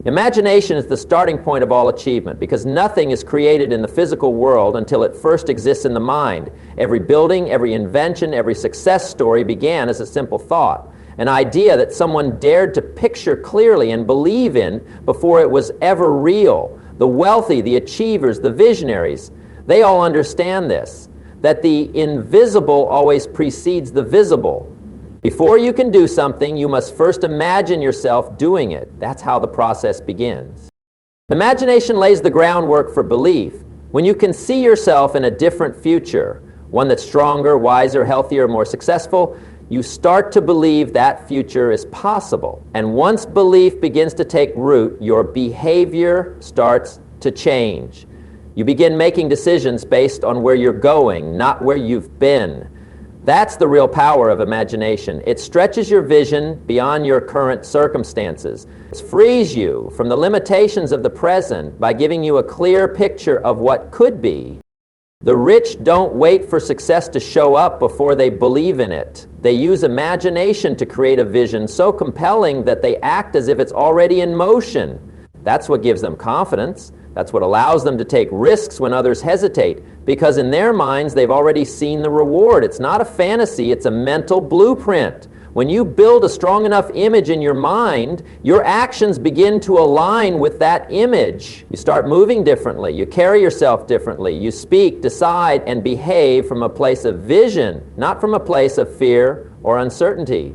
Imagination is the starting point of all achievement because nothing is created in the physical world until it first exists in the mind. Every building, every invention, every success story began as a simple thought, an idea that someone dared to picture clearly and believe in before it was ever real. The wealthy, the achievers, the visionaries, they all understand this, that the invisible always precedes the visible. Before you can do something, you must first imagine yourself doing it. That's how the process begins. Imagination lays the groundwork for belief. When you can see yourself in a different future, one that's stronger, wiser, healthier, more successful, you start to believe that future is possible. And once belief begins to take root, your behavior starts to change. You begin making decisions based on where you're going, not where you've been. That's the real power of imagination. It stretches your vision beyond your current circumstances. It frees you from the limitations of the present by giving you a clear picture of what could be. The rich don't wait for success to show up before they believe in it. They use imagination to create a vision so compelling that they act as if it's already in motion. That's what gives them confidence. That's what allows them to take risks when others hesitate, because in their minds they've already seen the reward. It's not a fantasy, it's a mental blueprint. When you build a strong enough image in your mind, your actions begin to align with that image. You start moving differently, you carry yourself differently, you speak, decide, and behave from a place of vision, not from a place of fear or uncertainty.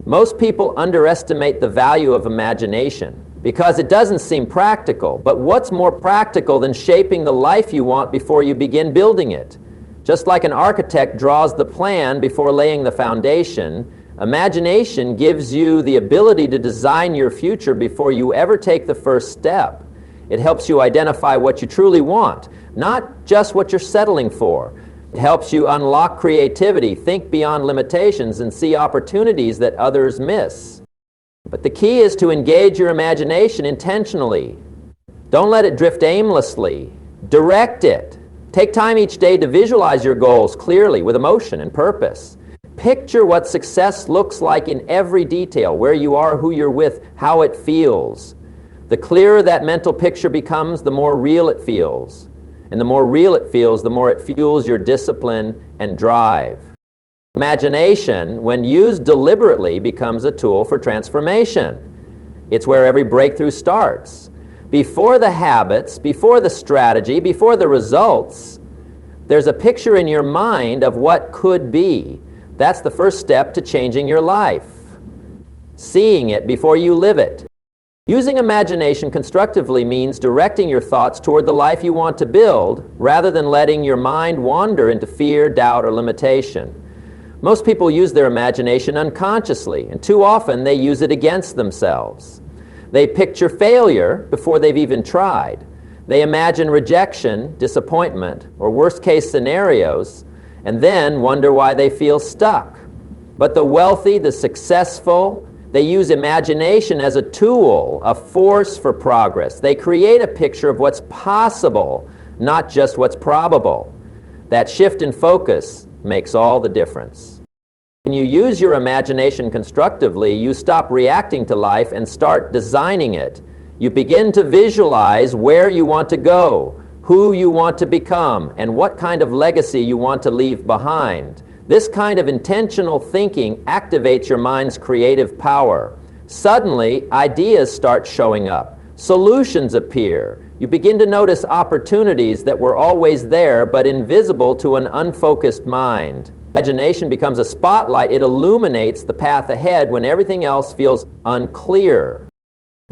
Most people underestimate the value of imagination because it doesn't seem practical. But what's more practical than shaping the life you want before you begin building it? Just like an architect draws the plan before laying the foundation, imagination gives you the ability to design your future before you ever take the first step. It helps you identify what you truly want, not just what you're settling for. It helps you unlock creativity, think beyond limitations, and see opportunities that others miss. But the key is to engage your imagination intentionally. Don't let it drift aimlessly. Direct it. Take time each day to visualize your goals clearly with emotion and purpose. Picture what success looks like in every detail, where you are, who you're with, how it feels. The clearer that mental picture becomes, the more real it feels. And the more real it feels, the more it fuels your discipline and drive. Imagination, when used deliberately, becomes a tool for transformation. It's where every breakthrough starts. Before the habits, before the strategy, before the results, there's a picture in your mind of what could be. That's the first step to changing your life. Seeing it before you live it. Using imagination constructively means directing your thoughts toward the life you want to build, rather than letting your mind wander into fear, doubt, or limitation. Most people use their imagination unconsciously, and too often they use it against themselves. They picture failure before they've even tried. They imagine rejection, disappointment, or worst-case scenarios, and then wonder why they feel stuck. But the wealthy, the successful, they use imagination as a tool, a force for progress. They create a picture of what's possible, not just what's probable. That shift in focus makes all the difference. When you use your imagination constructively, you stop reacting to life and start designing it. You begin to visualize where you want to go, who you want to become, and what kind of legacy you want to leave behind. This kind of intentional thinking activates your mind's creative power. Suddenly, ideas start showing up. Solutions appear. You begin to notice opportunities that were always there but invisible to an unfocused mind. Imagination becomes a spotlight. It illuminates the path ahead when everything else feels unclear.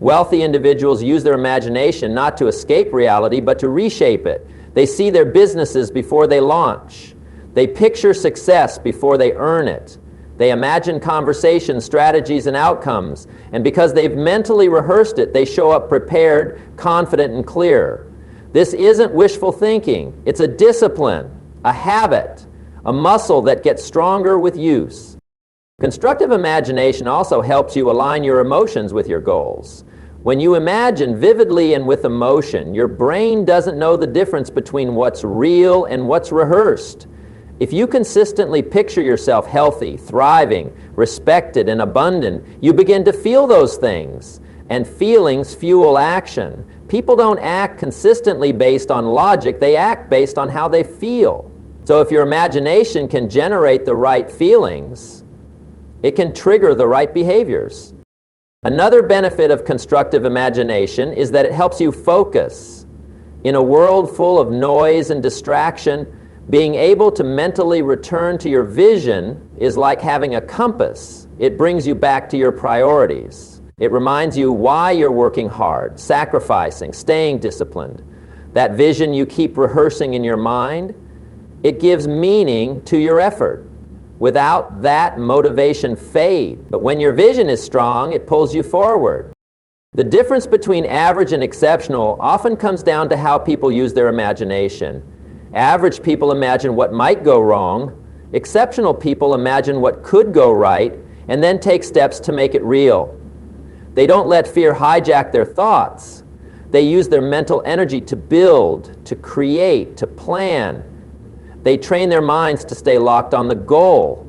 Wealthy individuals use their imagination not to escape reality but to reshape it. They see their businesses before they launch. They picture success before they earn it. They imagine conversations, strategies, and outcomes. And because they've mentally rehearsed it, they show up prepared, confident, and clear. This isn't wishful thinking. It's a discipline, a habit, a muscle that gets stronger with use. Constructive imagination also helps you align your emotions with your goals. When you imagine vividly and with emotion, your brain doesn't know the difference between what's real and what's rehearsed. If you consistently picture yourself healthy, thriving, respected, and abundant, you begin to feel those things. and feelings fuel action. People don't act consistently based on logic, they act based on how they feel. So if your imagination can generate the right feelings, it can trigger the right behaviors. Another benefit of constructive imagination is that it helps you focus. In a world full of noise and distraction, being able to mentally return to your vision is like having a compass. It brings you back to your priorities. It reminds you why you're working hard, sacrificing, staying disciplined. That vision you keep rehearsing in your mind, it gives meaning to your effort. Without that, motivation fades. But when your vision is strong, it pulls you forward. The difference between average and exceptional often comes down to how people use their imagination. Average people imagine what might go wrong. Exceptional people imagine what could go right and then take steps to make it real. They don't let fear hijack their thoughts. They use their mental energy to build, to create, to plan. They train their minds to stay locked on the goal,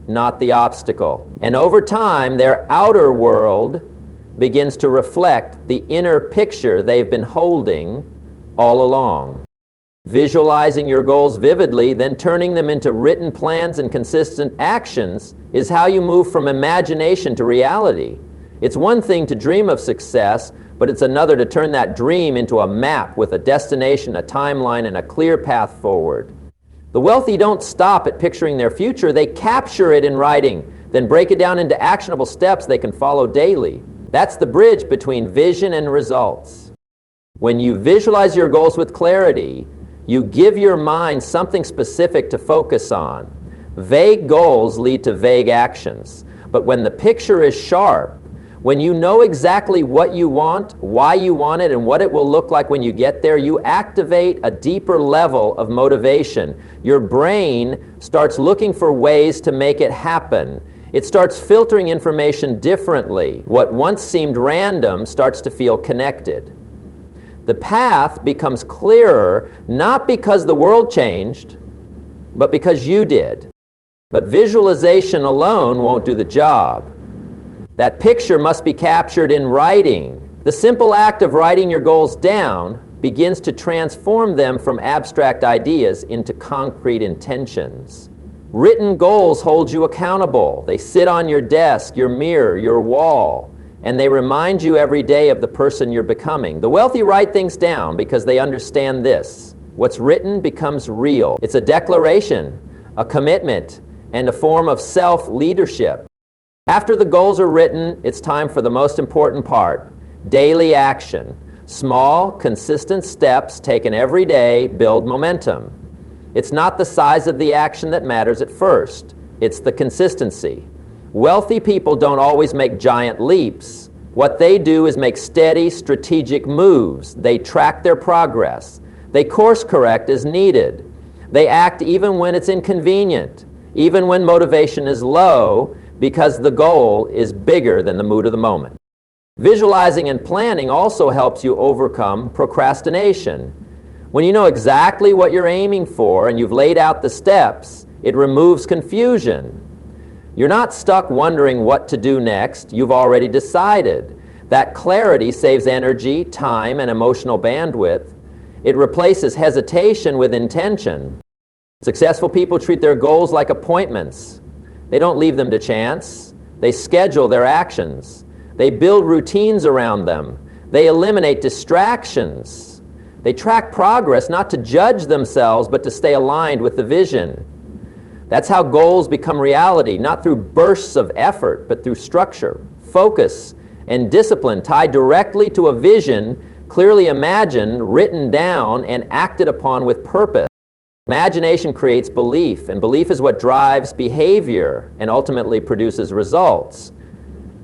not the obstacle. And over time, their outer world begins to reflect the inner picture they've been holding all along. Visualizing your goals vividly, then turning them into written plans and consistent actions is how you move from imagination to reality. It's one thing to dream of success, but it's another to turn that dream into a map with a destination, a timeline, and a clear path forward. The wealthy don't stop at picturing their future, they capture it in writing, then break it down into actionable steps they can follow daily. That's the bridge between vision and results. When you visualize your goals with clarity, you give your mind something specific to focus on. Vague goals lead to vague actions. But when the picture is sharp, when you know exactly what you want, why you want it, and what it will look like when you get there, you activate a deeper level of motivation. Your brain starts looking for ways to make it happen. It starts filtering information differently. What once seemed random starts to feel connected. The path becomes clearer, not because the world changed, but because you did. But visualization alone won't do the job. That picture must be captured in writing. The simple act of writing your goals down begins to transform them from abstract ideas into concrete intentions. Written goals hold you accountable. They sit on your desk, your mirror, your wall, and they remind you every day of the person you're becoming. The wealthy write things down because they understand this. What's written becomes real. It's a declaration, a commitment, and a form of self-leadership. After the goals are written, it's time for the most important part, daily action. Small, consistent steps taken every day build momentum. It's not the size of the action that matters at first. It's the consistency. Wealthy people don't always make giant leaps. What they do is make steady, strategic moves. They track their progress. They course correct as needed. They act even when it's inconvenient, even when motivation is low, because the goal is bigger than the mood of the moment. Visualizing and planning also helps you overcome procrastination. When you know exactly what you're aiming for and you've laid out the steps, it removes confusion. You're not stuck wondering what to do next. You've already decided. That clarity saves energy, time, and emotional bandwidth. It replaces hesitation with intention. Successful people treat their goals like appointments. They don't leave them to chance. They schedule their actions. They build routines around them. They eliminate distractions. They track progress not to judge themselves, but to stay aligned with the vision. That's how goals become reality, not through bursts of effort, but through structure, focus, and discipline tied directly to a vision, clearly imagined, written down, and acted upon with purpose. Imagination creates belief, and belief is what drives behavior and ultimately produces results.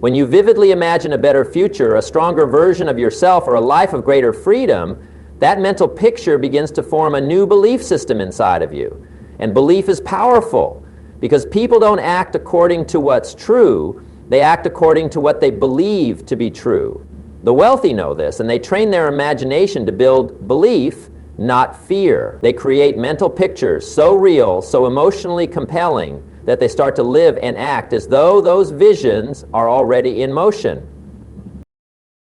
When you vividly imagine a better future, a stronger version of yourself, or a life of greater freedom, that mental picture begins to form a new belief system inside of you. And belief is powerful because people don't act according to what's true, they act according to what they believe to be true. The wealthy know this, and they train their imagination to build belief, not fear. They create mental pictures so real, so emotionally compelling, that they start to live and act as though those visions are already in motion.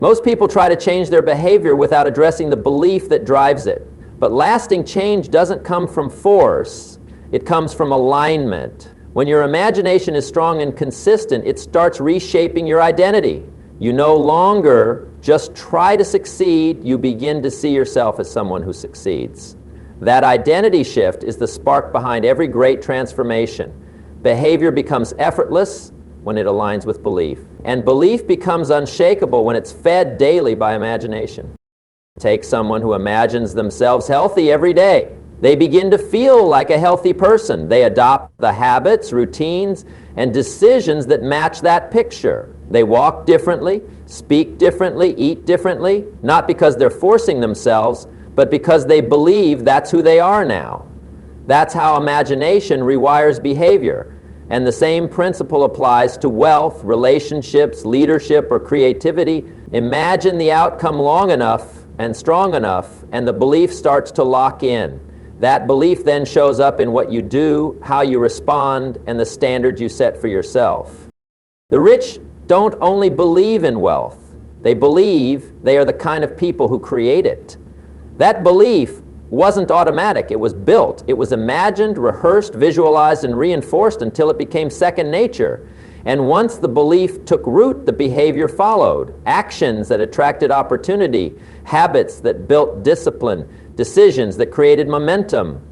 Most people try to change their behavior without addressing the belief that drives it. But lasting change doesn't come from force. It comes from alignment. When your imagination is strong and consistent, it starts reshaping your identity. You no longer just try to succeed, you begin to see yourself as someone who succeeds. That identity shift is the spark behind every great transformation. Behavior becomes effortless when it aligns with belief. And belief becomes unshakable when it's fed daily by imagination. Take someone who imagines themselves healthy every day. They begin to feel like a healthy person. They adopt the habits, routines, and decisions that match that picture. They walk differently, speak differently, eat differently, not because they're forcing themselves, but because they believe that's who they are now. That's how imagination rewires behavior. And the same principle applies to wealth, relationships, leadership, or creativity. Imagine the outcome long enough and strong enough, and the belief starts to lock in. That belief then shows up in what you do, how you respond, and the standards you set for yourself. The rich don't only believe in wealth, they believe they are the kind of people who create it. That belief wasn't automatic, it was built. It was imagined, rehearsed, visualized, and reinforced until it became second nature. And once the belief took root, the behavior followed. Actions that attracted opportunity, habits that built discipline, decisions that created momentum.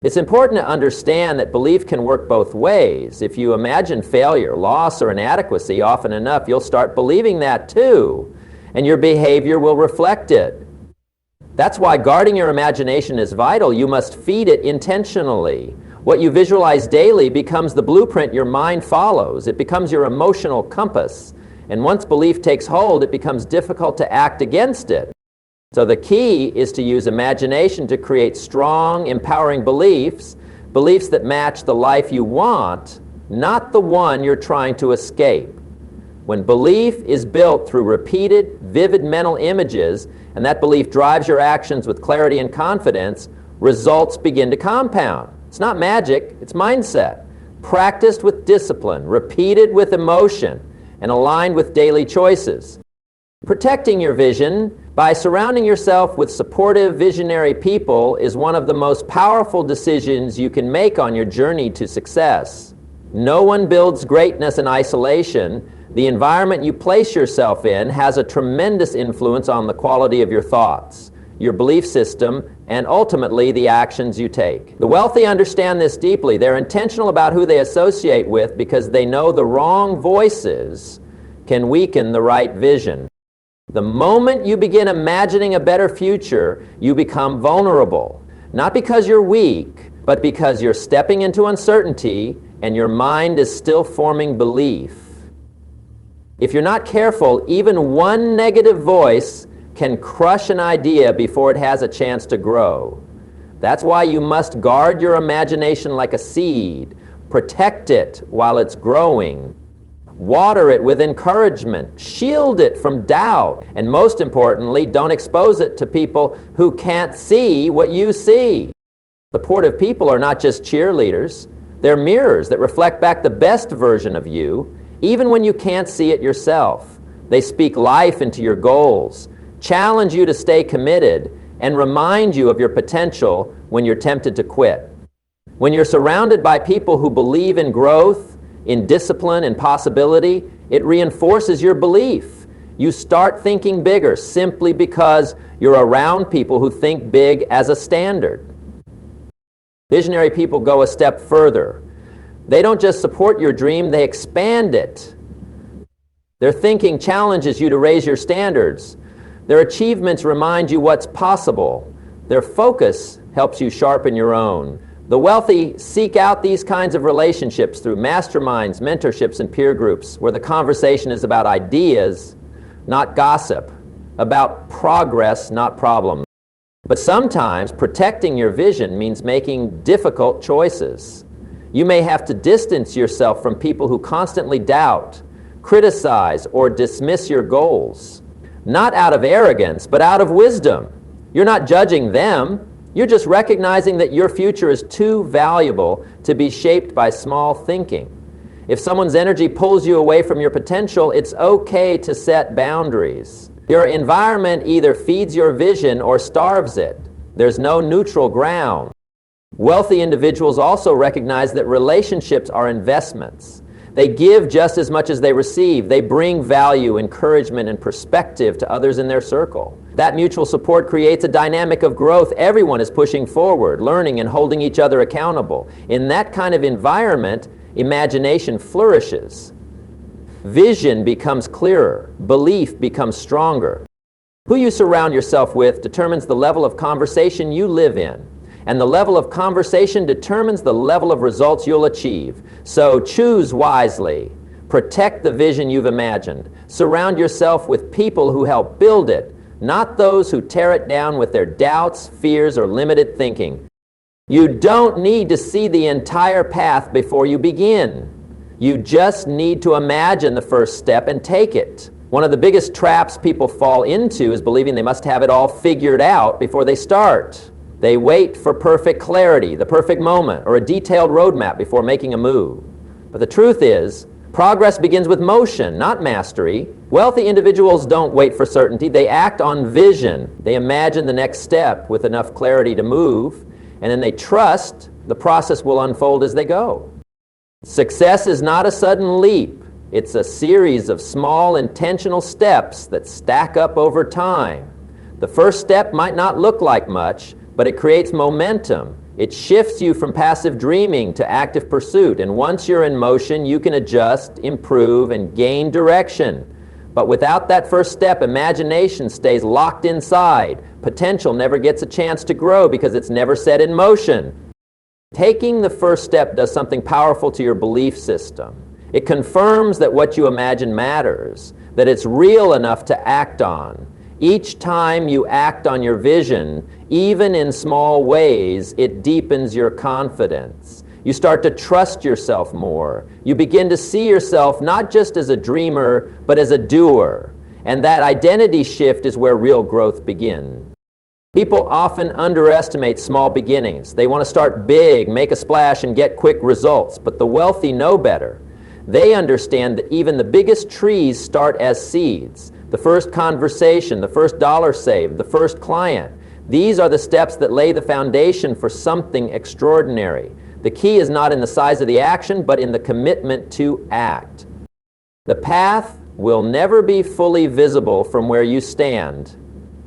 It's important to understand that belief can work both ways. If you imagine failure, loss, or inadequacy often enough, you'll start believing that too, and your behavior will reflect it. That's why guarding your imagination is vital. You must feed it intentionally. What you visualize daily becomes the blueprint your mind follows. It becomes your emotional compass. And once belief takes hold, it becomes difficult to act against it. So the key is to use imagination to create strong, empowering beliefs, beliefs that match the life you want, not the one you're trying to escape. When belief is built through repeated, vivid mental images, and that belief drives your actions with clarity and confidence, results begin to compound. It's not magic, it's mindset. Practiced with discipline, repeated with emotion, and aligned with daily choices. Protecting your vision by surrounding yourself with supportive, visionary people is one of the most powerful decisions you can make on your journey to success. No one builds greatness in isolation. The environment you place yourself in has a tremendous influence on the quality of your thoughts, your belief system, and ultimately the actions you take. The wealthy understand this deeply. They're intentional about who they associate with because they know the wrong voices can weaken the right vision. The moment you begin imagining a better future, you become vulnerable. Not because you're weak, but because you're stepping into uncertainty and your mind is still forming belief. If you're not careful, even one negative voice can crush an idea before it has a chance to grow. That's why you must guard your imagination like a seed. Protect it while it's growing. Water it with encouragement. Shield it from doubt. And most importantly, don't expose it to people who can't see what you see. Supportive people are not just cheerleaders. They're mirrors that reflect back the best version of you, even when you can't see it yourself. They speak life into your goals, challenge you to stay committed, and remind you of your potential when you're tempted to quit. When you're surrounded by people who believe in growth, in discipline and possibility, it reinforces your belief. You start thinking bigger simply because you're around people who think big as a standard. Visionary people go a step further. They don't just support your dream, they expand it. Their thinking challenges you to raise your standards. Their achievements remind you what's possible. Their focus helps you sharpen your own. The wealthy seek out these kinds of relationships through masterminds, mentorships, and peer groups where the conversation is about ideas, not gossip, about progress, not problems. But sometimes protecting your vision means making difficult choices. You may have to distance yourself from people who constantly doubt, criticize, or dismiss your goals. Not out of arrogance, but out of wisdom. You're not judging them. You're just recognizing that your future is too valuable to be shaped by small thinking. If someone's energy pulls you away from your potential, it's okay to set boundaries. Your environment either feeds your vision or starves it. There's no neutral ground. Wealthy individuals also recognize that relationships are investments. They give just as much as they receive. They bring value, encouragement, and perspective to others in their circle. That mutual support creates a dynamic of growth. Everyone is pushing forward, learning, and holding each other accountable. In that kind of environment, imagination flourishes. Vision becomes clearer. Belief becomes stronger. Who you surround yourself with determines the level of conversation you live in. And the level of conversation determines the level of results you'll achieve. So choose wisely. Protect the vision you've imagined. Surround yourself with people who help build it, not those who tear it down with their doubts, fears, or limited thinking. You don't need to see the entire path before you begin. You just need to imagine the first step and take it. One of the biggest traps people fall into is believing they must have it all figured out before they start. They wait for perfect clarity, the perfect moment, or a detailed roadmap before making a move. But the truth is, progress begins with motion, not mastery. Wealthy individuals don't wait for certainty. They act on vision. They imagine the next step with enough clarity to move, and then they trust the process will unfold as they go. Success is not a sudden leap. It's a series of small, intentional steps that stack up over time. The first step might not look like much, but it creates momentum. It shifts you from passive dreaming to active pursuit, and once you're in motion, you can adjust, improve, and gain direction. But without that first step, imagination stays locked inside. Potential never gets a chance to grow because it's never set in motion. Taking the first step does something powerful to your belief system. It confirms that what you imagine matters, that it's real enough to act on. Each time you act on your vision, even in small ways, it deepens your confidence. You start to trust yourself more. You begin to see yourself not just as a dreamer, but as a doer. And that identity shift is where real growth begins. People often underestimate small beginnings. They want to start big, make a splash, and get quick results. But the wealthy know better. They understand that even the biggest trees start as seeds. The first conversation, the first dollar saved, the first client. These are the steps that lay the foundation for something extraordinary. The key is not in the size of the action, but in the commitment to act. The path will never be fully visible from where you stand.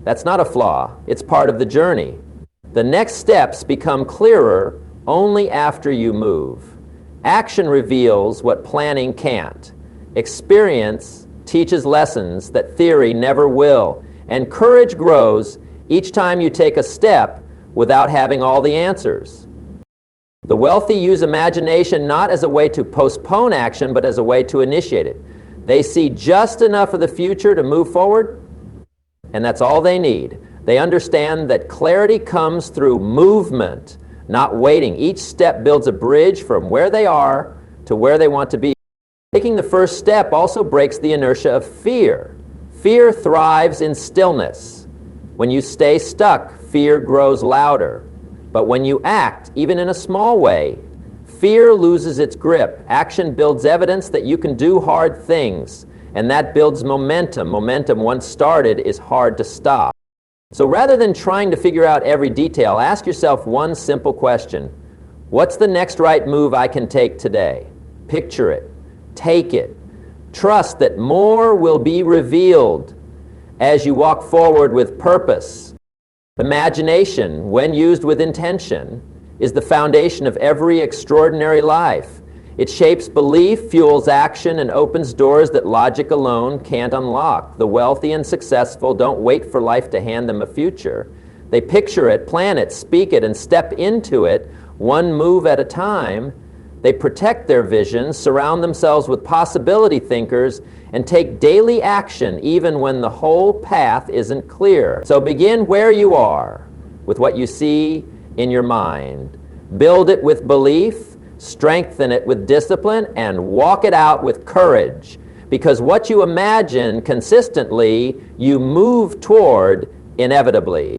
That's not a flaw. It's part of the journey. The next steps become clearer only after you move. Action reveals what planning can't. Experience teaches lessons that theory never will. And courage grows each time you take a step without having all the answers. The wealthy use imagination not as a way to postpone action, but as a way to initiate it. They see just enough of the future to move forward, and that's all they need. They understand that clarity comes through movement, not waiting. Each step builds a bridge from where they are to where they want to be. Taking the first step also breaks the inertia of fear. Fear thrives in stillness. When you stay stuck, fear grows louder. But when you act, even in a small way, fear loses its grip. Action builds evidence that you can do hard things, and that builds momentum. Momentum, once started, is hard to stop. So rather than trying to figure out every detail, ask yourself one simple question. What's the next right move I can take today? Picture it. Take it. Trust that more will be revealed as you walk forward with purpose. Imagination, when used with intention, is the foundation of every extraordinary life. It shapes belief, fuels action, and opens doors that logic alone can't unlock. The wealthy and successful don't wait for life to hand them a future. They picture it, plan it, speak it, and step into it one move at a time. They protect their visions, surround themselves with possibility thinkers, and take daily action even when the whole path isn't clear. So begin where you are, with what you see in your mind. Build it with belief, strengthen it with discipline, and walk it out with courage. Because what you imagine consistently, you move toward inevitably.